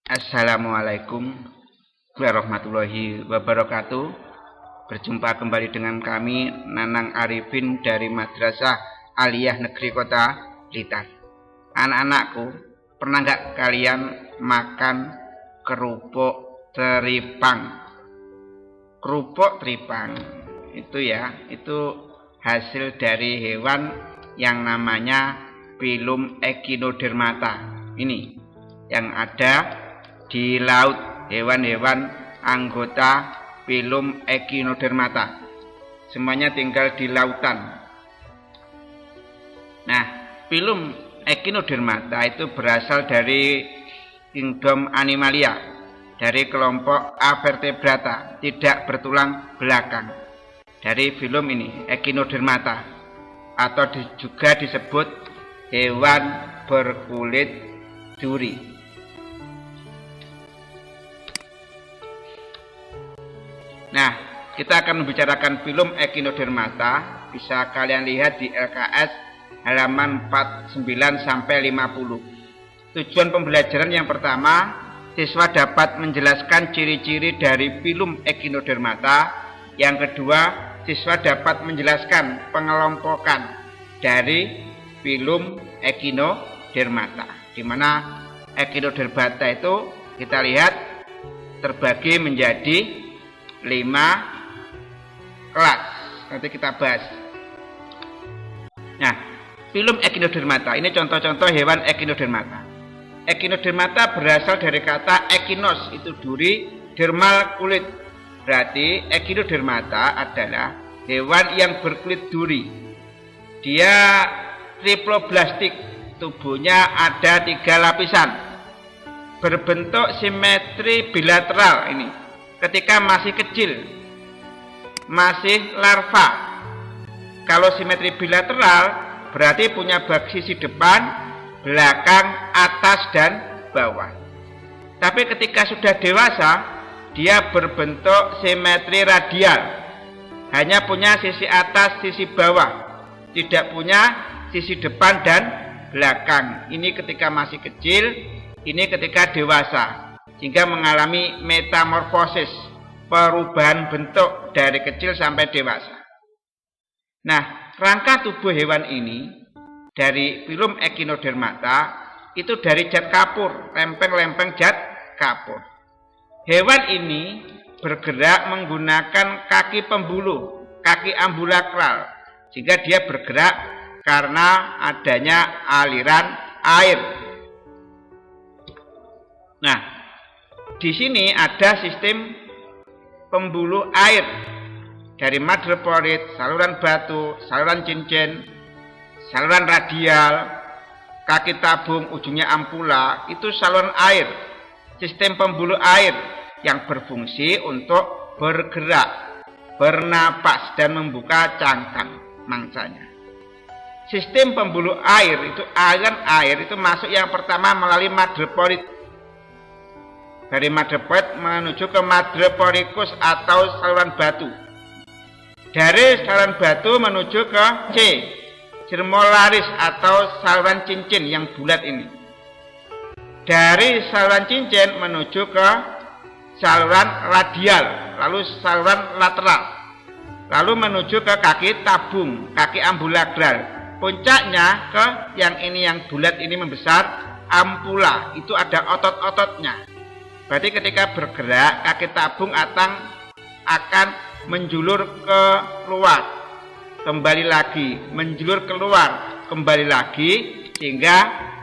Assalamualaikum warahmatullahi wabarakatuh. Berjumpa kembali dengan kami, Nanang Arifin dari Madrasah Aliyah Negeri Kota Blitar. Anak-anakku, pernah nggak kalian makan kerupuk teripang? Kerupuk teripang itu hasil dari hewan yang namanya Phylum Echinodermata. Ini yang ada di laut, hewan-hewan anggota Phylum Echinodermata. Semuanya tinggal di lautan. Nah, Phylum Echinodermata itu berasal dari kingdom Animalia, dari kelompok Avertebrata, tidak bertulang belakang. Dari Phylum ini, Echinodermata, atau juga disebut hewan berkulit duri. Nah, kita akan membicarakan Phylum Echinodermata. Bisa kalian lihat di LKS halaman 49 sampai 50. Tujuan pembelajaran yang pertama, siswa dapat menjelaskan ciri-ciri dari Phylum Echinodermata. Yang kedua, siswa dapat menjelaskan pengelompokan dari Phylum Echinodermata. Di mana Echinodermata itu kita lihat terbagi menjadi 5 kelas. Nanti kita bahas. Nah, Phylum Echinodermata ini contoh-contoh hewan Echinodermata. Echinodermata berasal dari kata echinos, itu duri, dermal kulit. Berarti Echinodermata adalah hewan yang berkulit duri. Dia triploblastik, tubuhnya ada 3 lapisan, berbentuk simetri bilateral ini. Ketika masih kecil, masih larva. Kalau simetri bilateral berarti punya sisi depan, belakang, atas, dan bawah. Tapi ketika sudah dewasa, dia berbentuk simetri radial. Hanya punya sisi atas, sisi bawah. Tidak punya sisi depan dan belakang. Ini ketika masih kecil, ini ketika dewasa. Sehingga mengalami metamorfosis, perubahan bentuk dari kecil sampai dewasa. Nah, rangka tubuh hewan ini dari Phylum Echinodermata itu dari zat kapur, lempeng-lempeng zat kapur. Hewan ini bergerak menggunakan kaki pembuluh, kaki ambulakral, sehingga dia bergerak karena adanya aliran air. Nah, di sini ada sistem pembuluh air dari madreporid, saluran batu, saluran cincin, saluran radial, kaki tabung, ujungnya ampula, itu saluran air. Sistem pembuluh air yang berfungsi untuk bergerak, bernapas, dan membuka cangkang mangsanya. Sistem pembuluh air itu aliran air itu masuk yang pertama melalui madreporid. Dari madreporid menuju ke madreporicus atau saluran batu. Dari saluran batu menuju ke C, germolaris atau saluran cincin yang bulat ini. Dari saluran cincin menuju ke saluran radial, lalu saluran lateral, lalu menuju ke kaki tabung, kaki ambulakral. Puncaknya ke yang ini, yang bulat ini membesar, ampula, itu ada otot-ototnya. Berarti ketika bergerak, kaki tabung akan menjulur keluar, kembali lagi, menjulur keluar, kembali lagi, sehingga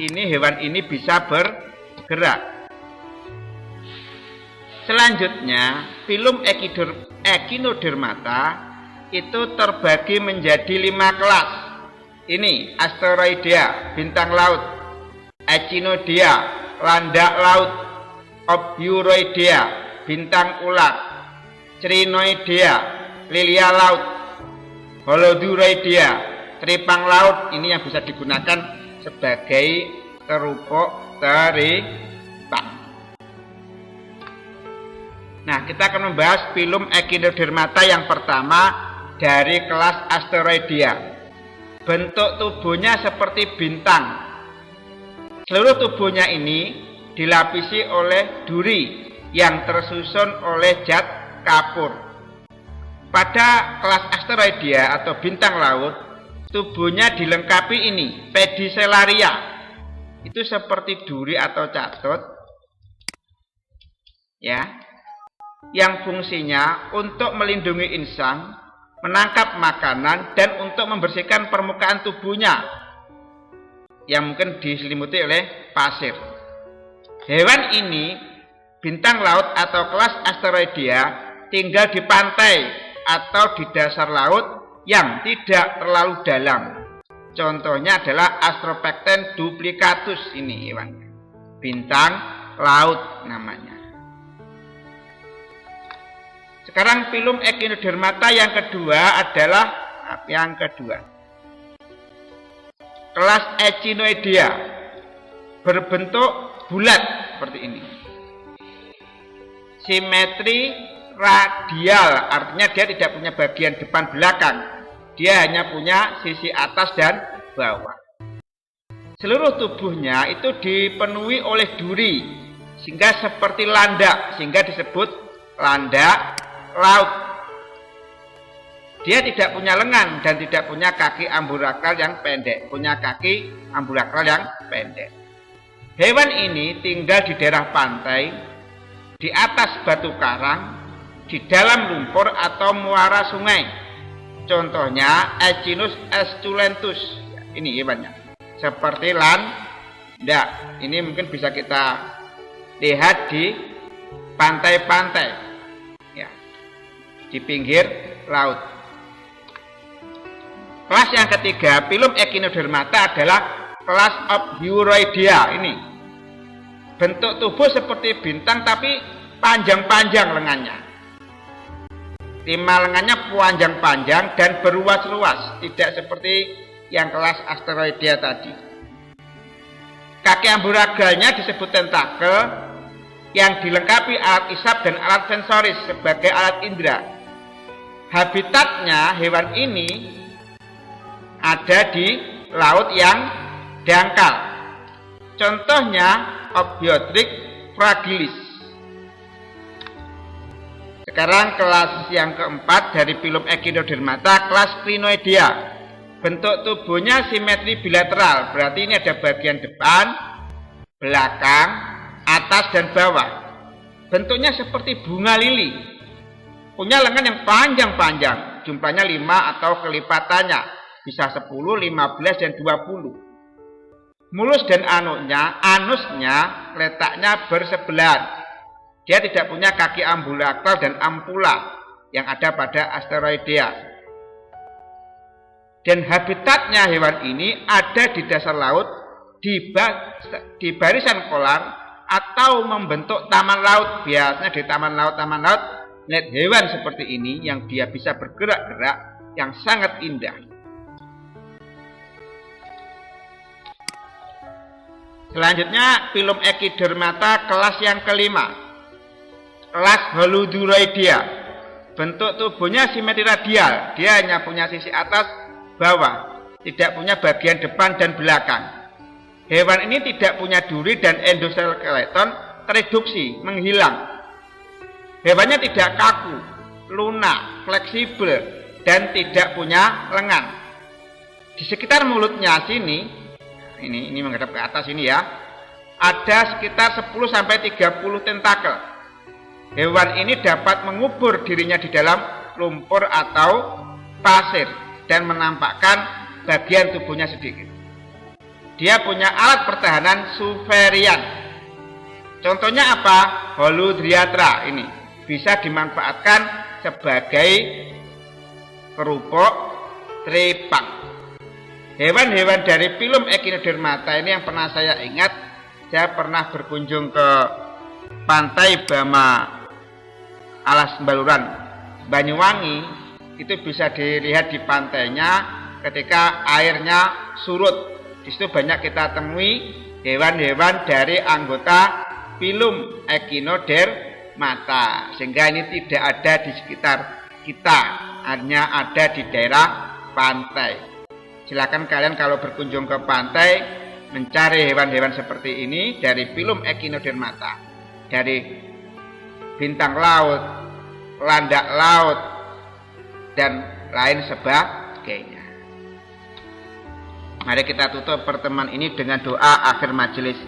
hewan ini bisa bergerak. Selanjutnya, Phylum Echinodermata itu terbagi menjadi 5 kelas. Ini Asteroidea, bintang laut, Echinodea, landak laut, Obyuroidea, bintang ular, Crinoidea, lilia laut, Holoduroidea, teripang laut. Ini yang bisa digunakan sebagai kerupuk teripang. Nah, kita akan membahas Phylum Echinodermata yang pertama dari kelas Asteroidea. Bentuk tubuhnya seperti bintang. Seluruh tubuhnya ini dilapisi oleh duri yang tersusun oleh zat kapur. Pada kelas asteroidea atau bintang laut, tubuhnya dilengkapi ini, pedicelaria. Itu seperti duri atau catut, ya, yang fungsinya untuk melindungi insan, menangkap makanan, dan untuk membersihkan permukaan tubuhnya yang mungkin diselimuti oleh pasir. Hewan ini, bintang laut atau kelas asteroidea, tinggal di pantai atau di dasar laut yang tidak terlalu dalam. Contohnya adalah Astropecten duplicatus, ini hewannya. Bintang laut namanya. Sekarang filum Echinodermata yang kedua adalah kelas Echinoidea, berbentuk bulat seperti ini. Simetri radial, artinya dia tidak punya bagian depan belakang. Dia hanya punya sisi atas dan bawah. Seluruh tubuhnya itu dipenuhi oleh duri, sehingga seperti landak, sehingga disebut landak laut. Dia tidak punya lengan dan tidak punya kaki amburakal yang pendek, punya kaki amburakal yang pendek. Hewan ini tinggal di daerah pantai, di atas batu karang, di dalam lumpur atau muara sungai. Contohnya Echinus esculentus. Ini hewannya. Seperti landak. Ini mungkin bisa kita lihat di pantai-pantai, ya, di pinggir laut. Kelas yang ketiga, filum Echinodermata adalah kelas Ophiuroidea. Ini bentuk tubuh seperti bintang tapi panjang-panjang lengannya. Timah lengannya panjang-panjang dan berluas-luas, tidak seperti yang kelas asteroidea tadi. Kaki amburagalnya disebut tentakel, yang dilengkapi alat isap dan alat sensoris sebagai alat indera. Habitatnya hewan ini ada di laut yang dangkal. Contohnya Ophiotryx fragilis. Sekarang kelas yang keempat dari filum Echinodermata, kelas Crinoidea. Bentuk tubuhnya simetri bilateral, berarti ini ada bagian depan, belakang, atas dan bawah. Bentuknya seperti bunga lili. Punya lengan yang panjang-panjang, jumlahnya 5 atau kelipatannya, bisa 10, 15 dan 20. Mulus dan anusnya letaknya bersebelahan. Dia tidak punya kaki ambulakral dan ampula yang ada pada asteroidea. Dan habitatnya hewan ini ada di dasar laut, di barisan kolar, atau membentuk taman laut. Biasanya di taman laut lihat hewan seperti ini yang dia bisa bergerak-gerak, yang sangat indah. Selanjutnya filum Echinodermata kelas yang kelima, kelas Holuduroidea. Bentuk tubuhnya simetri radial, dia hanya punya sisi atas bawah, tidak punya bagian depan dan belakang. Hewan ini tidak punya duri dan endoskeleton tereduksi, menghilang. Hewannya tidak kaku, lunak, fleksibel, dan tidak punya lengan. Di sekitar mulutnya sini, ini menghadap ke atas ini ya, ada sekitar 10 sampai 30 tentakel. Hewan ini dapat mengubur dirinya di dalam lumpur atau pasir dan menampakkan bagian tubuhnya sedikit. Dia punya alat pertahanan suferian. Contohnya apa? Holodriatra ini bisa dimanfaatkan sebagai kerupuk tripang. Hewan-hewan dari filum Echinodermata ini yang pernah saya ingat, saya pernah berkunjung ke pantai Bama Alas Baluran, Banyuwangi. Itu bisa dilihat di pantainya ketika airnya surut. Di situ banyak kita temui hewan-hewan dari anggota filum Echinodermata, sehingga ini tidak ada di sekitar kita, hanya ada di daerah pantai. Silakan kalian kalau berkunjung ke pantai mencari hewan-hewan seperti ini dari filum Echinodermata, dari bintang laut, landak laut, dan lain sebagainya. Mari kita tutup pertemuan ini dengan doa akhir majelis.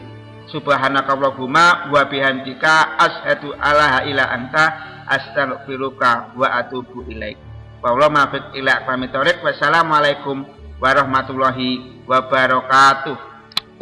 Subhanakallahumma wa bihamdika asyhadu alla ilaha illa anta astaghfiruka wa atubu ilaik. Wallahu muwaffiq ila aqwamit thoriq. Wassalamualaikum warahmatullahi wabarakatuh.